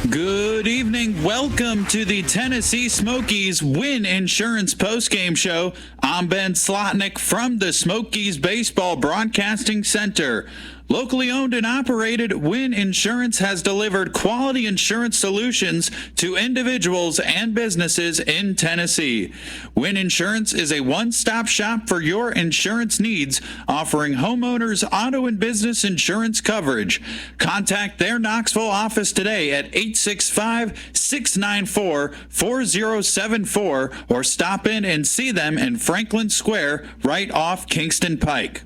Good evening. Welcome to the Tennessee Smokies Win Insurance postgame show. I'm Ben Slotnick from the Smokies Baseball Broadcasting Center. Locally owned and operated, Win Insurance has delivered quality insurance solutions to individuals and businesses in Tennessee. Win Insurance is a one-stop shop for your insurance needs, offering homeowners, auto, and business insurance coverage. Contact their Knoxville office today at 865-694-4074 or stop in and see them in Franklin Square right off Kingston Pike.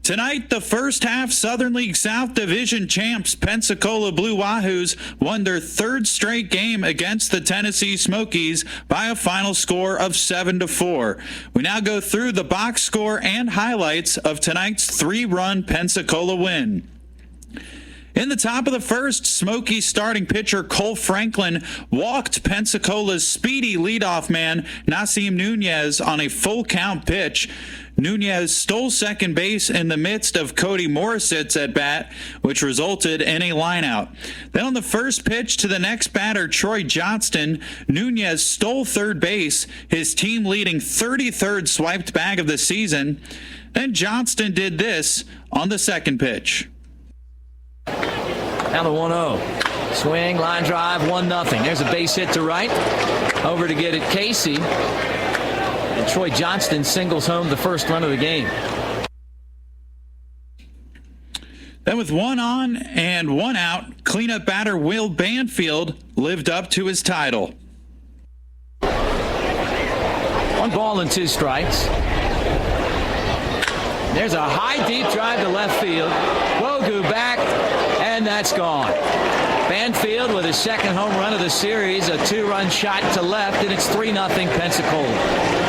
Tonight, the first half Southern League South Division champs Pensacola Blue Wahoos won their third straight game against the Tennessee Smokies by a final score of 7-4. We now go through the box score and highlights of tonight's 3-run Pensacola win. In the top of the first, Smokies starting pitcher Cole Franklin walked Pensacola's speedy leadoff man Nasim Nunez on a full count pitch. Nunez stole second base in the midst of Cody Morrisett's at-bat, which resulted in a lineout. Then on the first pitch to the next batter, Troy Johnston, Nunez stole third base, his team leading 33rd swiped bag of the season. Then Johnston did this on the second pitch. Now the 1-0. Swing, line drive, 1-0. There's a base hit to right. Over to get it, Casey. And Troy Johnston singles home the first run of the game. Then with one on and one out, cleanup batter Will Banfield lived up to his title. 1 ball and 2 strikes. There's a high deep drive to left field. Wogu back, and that's gone. Banfield with his second home run of the series, a 2-run shot to left, and it's 3-0 Pensacola.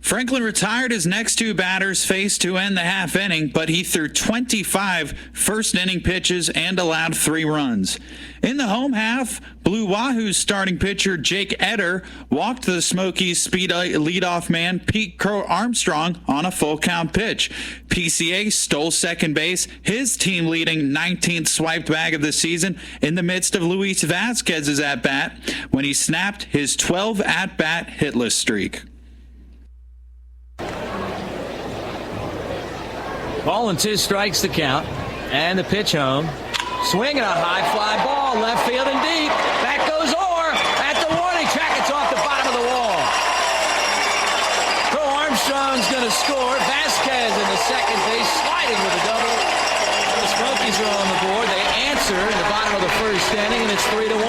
Franklin retired his next 2 batters faced to end the half inning, but he threw 25 first-inning pitches and allowed 3 runs. In the home half, Blue Wahoos starting pitcher Jake Eder walked the Smokies speed leadoff man Pete Crow Armstrong on a full count pitch. PCA stole second base, his team leading 19th swiped bag of the season in the midst of Luis Vasquez's at-bat when he snapped his 12 at-bat hitless streak. Ball and 2 strikes to count. And the pitch home. Swing and a high fly ball. Left field and deep. Back goes Orr at the warning track. It's off the bottom of the wall. Crow Armstrong's going to score. Vasquez in the second base sliding with a double. The Smokies are on the board. They answer in the bottom of the first inning, and it's 3-1.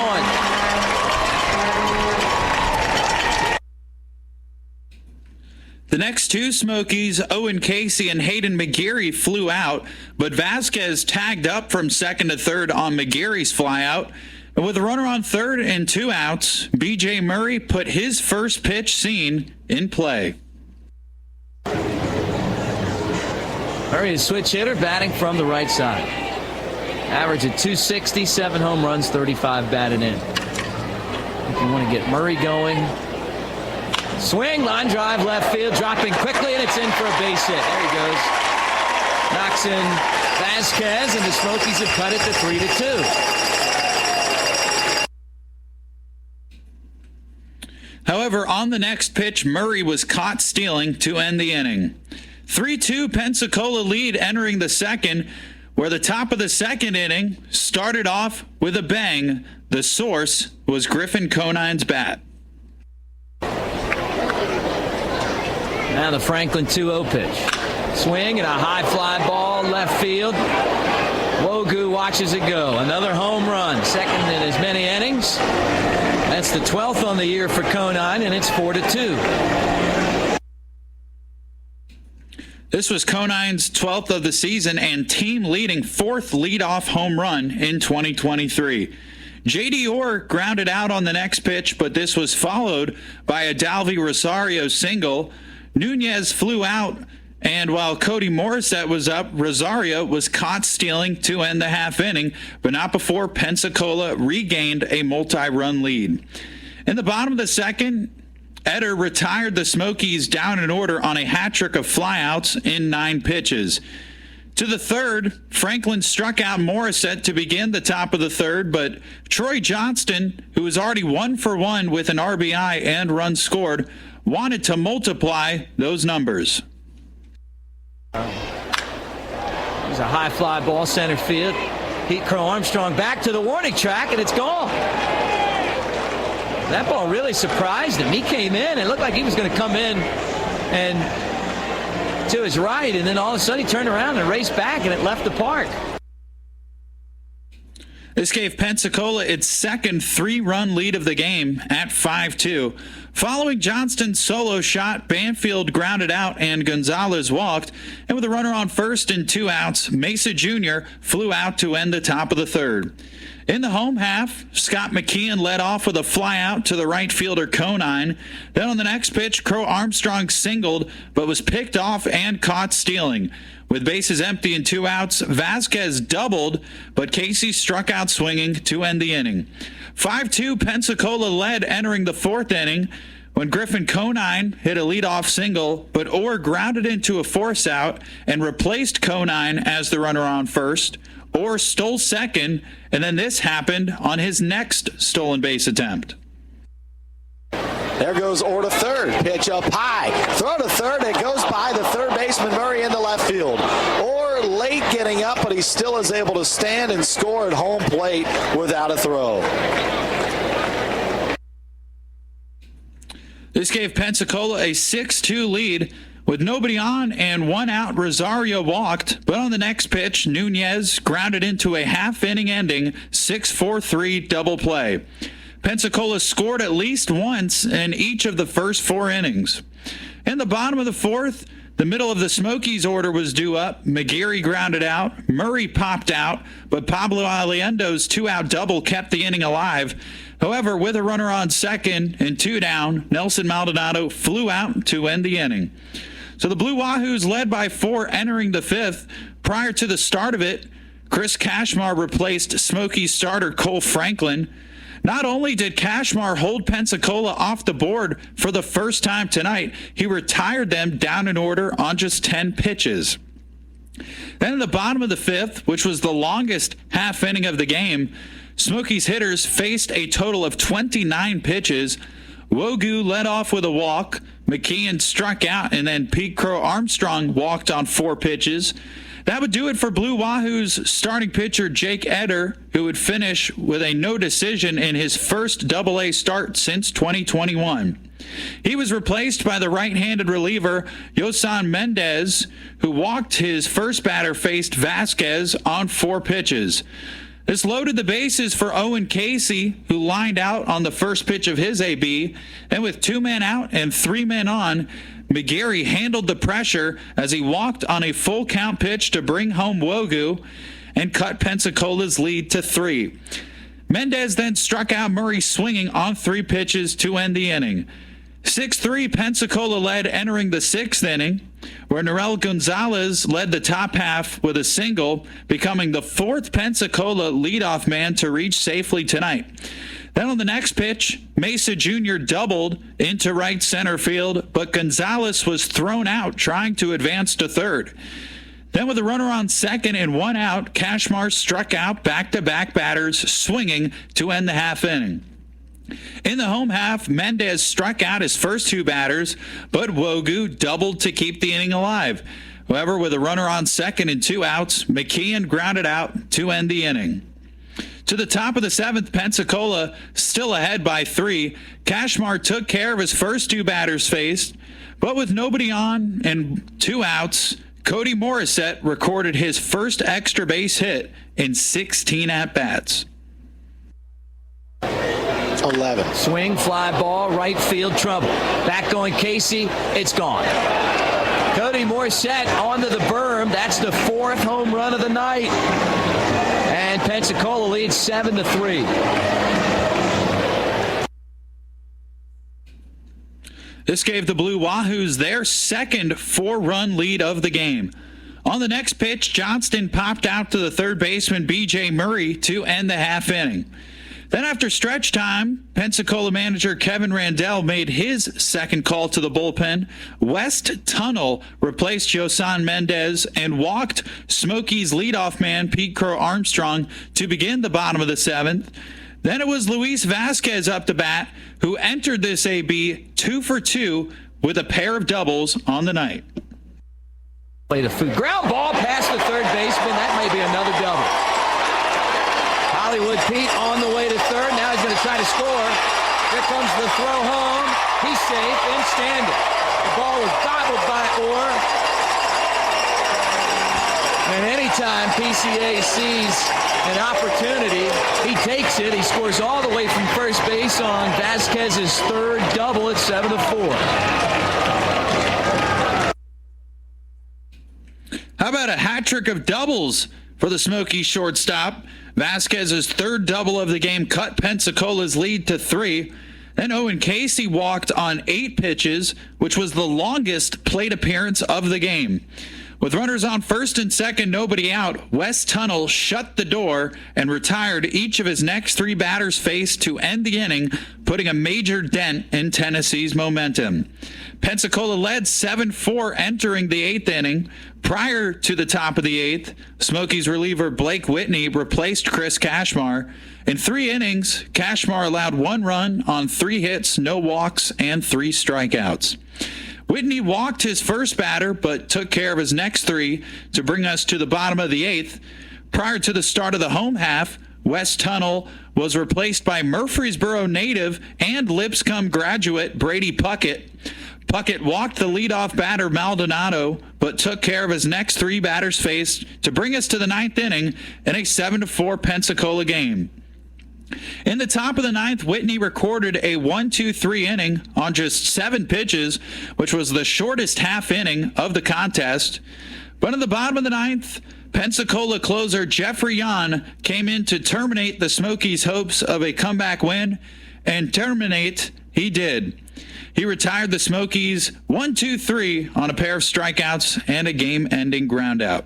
The next 2 Smokies, Owen Casey and Hayden McGeary, flew out, but Vasquez tagged up from second to third on McGeary's flyout. And with a runner on third and 2 outs, B.J. Murray put his first pitch seen in play. Murray is switch hitter, batting from the right side. Average at 260, 7 home runs, 35 batted in. If you want to get Murray going. Swing, line drive, left field, dropping quickly, and it's in for a base hit. There he goes. Knocks in Vasquez, and the Smokies have cut it to 3-2. However, on the next pitch, Murray was caught stealing to end the inning. 3-2 Pensacola lead entering the second, where the top of the second inning started off with a bang. The source was Griffin Conine's bat. Now the Franklin 2-0 pitch. Swing and a high fly ball left field. Wogu watches it go. Another home run. Second in as many innings. That's the 12th on the year for Conine, and it's 4-2. This was Conine's 12th of the season and team-leading 4th leadoff home run in 2023. J.D. Orr grounded out on the next pitch, but this was followed by a Dalvy Rosario single. Nunez flew out, and while Cody Morissette was up, Rosario was caught stealing to end the half inning, but not before Pensacola regained a multi-run lead. In the bottom of the second, Eder retired the Smokies down in order on a hat trick of flyouts in 9 pitches. To the third, Franklin struck out Morissette to begin the top of the third, but Troy Johnston, who was already 1 for 1 with an RBI and runs scored, wanted to multiply those numbers. There's a high fly ball center field. Pete Crow Armstrong back to the warning track, and it's gone. That ball really surprised him. He came in and looked like he was going to come in and to his right, and then all of a sudden he turned around and raced back, and it left the park. This gave Pensacola its second 3-run lead of the game at 5-2. Following Johnston's solo shot, Banfield grounded out and Gonzalez walked, and with a runner on first and 2 outs, Mesa Jr. flew out to end the top of the third. In the home half, Scott McKeon led off with a fly out to the right fielder Conine. Then on the next pitch, Crow Armstrong singled, but was picked off and caught stealing. With bases empty and 2 outs, Vasquez doubled, but Casey struck out swinging to end the inning. 5-2, Pensacola led entering the 4th inning when Griffin Conine hit a leadoff single, but Orr grounded into a force out and replaced Conine as the runner on first. Orr stole second, and then this happened on his next stolen base attempt. There goes Orr to third. Pitch up high. Throw to third. It goes by the third baseman Murray into left field. Orr late getting up, but he still is able to stand and score at home plate without a throw. This gave Pensacola a 6-2 lead. With nobody on and 1 out, Rosario walked, but on the next pitch, Nunez grounded into a half-inning ending 6-4-3 double play. Pensacola scored at least once in each of the first 4 innings. In the bottom of the 4th, the middle of the Smokies order was due up. McGeary grounded out. Murray popped out, but Pablo Aliendo's 2-out double kept the inning alive. However, with a runner on second and 2 down, Nelson Maldonado flew out to end the inning. So the Blue Wahoos led by 4 entering the 5th. Prior to the start of it, Chris Cashmar replaced Smokies starter Cole Franklin. Not only did Cashmar hold Pensacola off the board for the first time tonight, he retired them down in order on just 10 pitches. Then in the bottom of the 5th, which was the longest half inning of the game, Smokies hitters faced a total of 29 pitches. Wogu led off with a walk. McKeon struck out, and then Pete Crow Armstrong walked on 4 pitches. That would do it for Blue Wahoos starting pitcher Jake Eder, who would finish with a no decision in his first Double-A start since 2021. He was replaced by the right-handed reliever Yosan Mendez, who walked. His first batter faced Vasquez on 4 pitches. This loaded the bases for Owen Casey, who lined out on the first pitch of his AB, and with 2 men out and 3 men on, McGeary handled the pressure as he walked on a full count pitch to bring home Wogu and cut Pensacola's lead to 3. Mendez then struck out Murray swinging on 3 pitches to end the inning. 6-3, Pensacola led entering the 6th inning, where Norel Gonzalez led the top half with a single, becoming the 4th Pensacola leadoff man to reach safely tonight. Then on the next pitch, Mesa Jr. doubled into right center field, but Gonzalez was thrown out trying to advance to third. Then with a runner on second and 1 out, Cashmar struck out back-to-back batters, swinging to end the half inning. In the home half, Mendez struck out his first 2 batters, but Wogu doubled to keep the inning alive. However, with a runner on second and 2 outs, McKeon grounded out to end the inning. To the top of the 7th, Pensacola still ahead by 3. Cashmar took care of his first 2 batters faced, but with nobody on and 2 outs, Cody Morissette recorded his first extra base hit in 16 at-bats. 11. Swing, fly ball, right field, trouble. Back going Casey, it's gone. Cody Morissette onto the berm. That's the 4th home run of the night. And Pensacola leads 7-3. This gave the Blue Wahoos their second 4-run lead of the game. On the next pitch, Johnston popped out to the third baseman B.J. Murray to end the half inning. Then after stretch time, Pensacola manager Kevin Randell made his second call to the bullpen. West Tunnel replaced Yosan Mendez and walked Smokies leadoff man Pete Crow Armstrong to begin the bottom of the seventh. Then it was Luis Vasquez up to bat, who entered this AB 2 for 2 with a pair of doubles on the night. Play the food. Ground ball past the third baseman. That may be another double. Hollywood Pete on the way to third. Now he's going to try to score. Here comes the throw home. He's safe and standing. The ball was gobbled by Orr. And anytime PCA sees an opportunity, he takes it. He scores all the way from first base on Vasquez's third double at 7-4. How about a hat trick of doubles for the Smokies shortstop? Vasquez's third double of the game cut Pensacola's lead to 3. Then Owen Casey walked on 8 pitches, which was the longest plate appearance of the game. With runners on first and second, nobody out, West Tunnel shut the door and retired each of his next 3 batters faced to end the inning, putting a major dent in Tennessee's momentum. Pensacola led 7-4 entering the 8th inning. Prior to the top of the 8th, Smokies reliever Blake Whitney replaced Chris Cashmar. In 3 innings, Cashmar allowed 1 run on 3 hits, no walks, and 3 strikeouts. Whitney walked his first batter, but took care of his next 3 to bring us to the bottom of the 8th. Prior to the start of the home half, West Tunnel was replaced by Murfreesboro native and Lipscomb graduate Brady Puckett. Puckett walked the leadoff batter Maldonado, but took care of his next 3 batters faced to bring us to the 9th inning in a 7-4 Pensacola game. In the top of the 9th, Whitney recorded a 1-2-3 inning on just 7 pitches, which was the shortest half inning of the contest. But in the bottom of the 9th, Pensacola closer Jeffrey Yan came in to terminate the Smokies' hopes of a comeback win, and terminate he did. He retired the Smokies 1-2-3 on a pair of strikeouts and a game-ending groundout.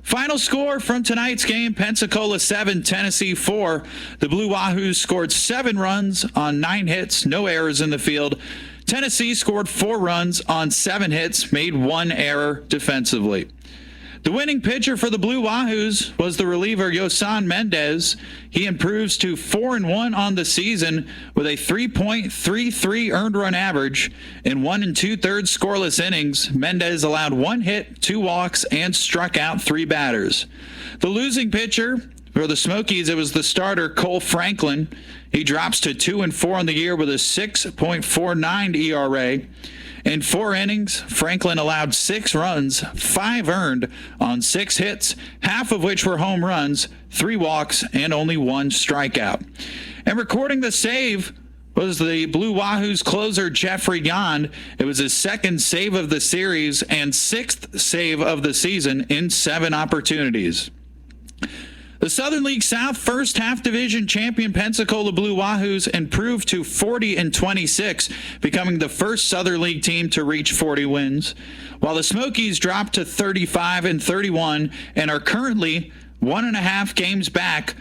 Final score from tonight's game, Pensacola 7, Tennessee 4. The Blue Wahoos scored 7 runs on 9 hits, no errors in the field. Tennessee scored 4 runs on 7 hits, made 1 error defensively. The winning pitcher for the Blue Wahoos was the reliever Yosan Mendez. He improves to 4-1 on the season with a 3.33 earned run average. In 1 2/3 scoreless innings, Mendez allowed 1 hit, 2 walks, and struck out 3 batters. The losing pitcher for the Smokies, it was the starter Cole Franklin. He drops to 2-4 on the year with a 6.49 ERA. In 4 innings, Franklin allowed 6 runs, 5 earned on 6 hits, half of which were home runs, 3 walks, and only 1 strikeout. And recording the save was the Blue Wahoos closer Jeffrey Yan. It was his 2nd save of the series and 6th save of the season in 7 opportunities. The Southern League South first half division champion Pensacola Blue Wahoos improved to 40-26, becoming the first Southern League team to reach 40 wins, while the Smokies dropped to 35-31 and are currently 1.5 games back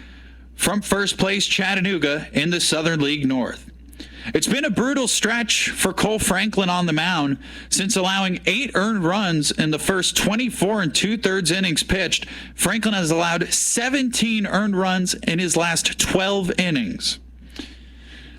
from first place Chattanooga in the Southern League North. It's been a brutal stretch for Cole Franklin on the mound. Since allowing 8 earned runs in the first 24 2/3 innings pitched, Franklin has allowed 17 earned runs in his last 12 innings.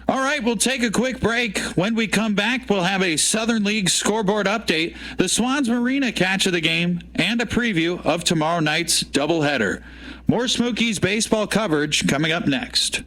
All right, we'll take a quick break. When we come back, we'll have a Southern League scoreboard update, the Swans Marina catch of the game, and a preview of tomorrow night's doubleheader. More Smokies baseball coverage coming up next.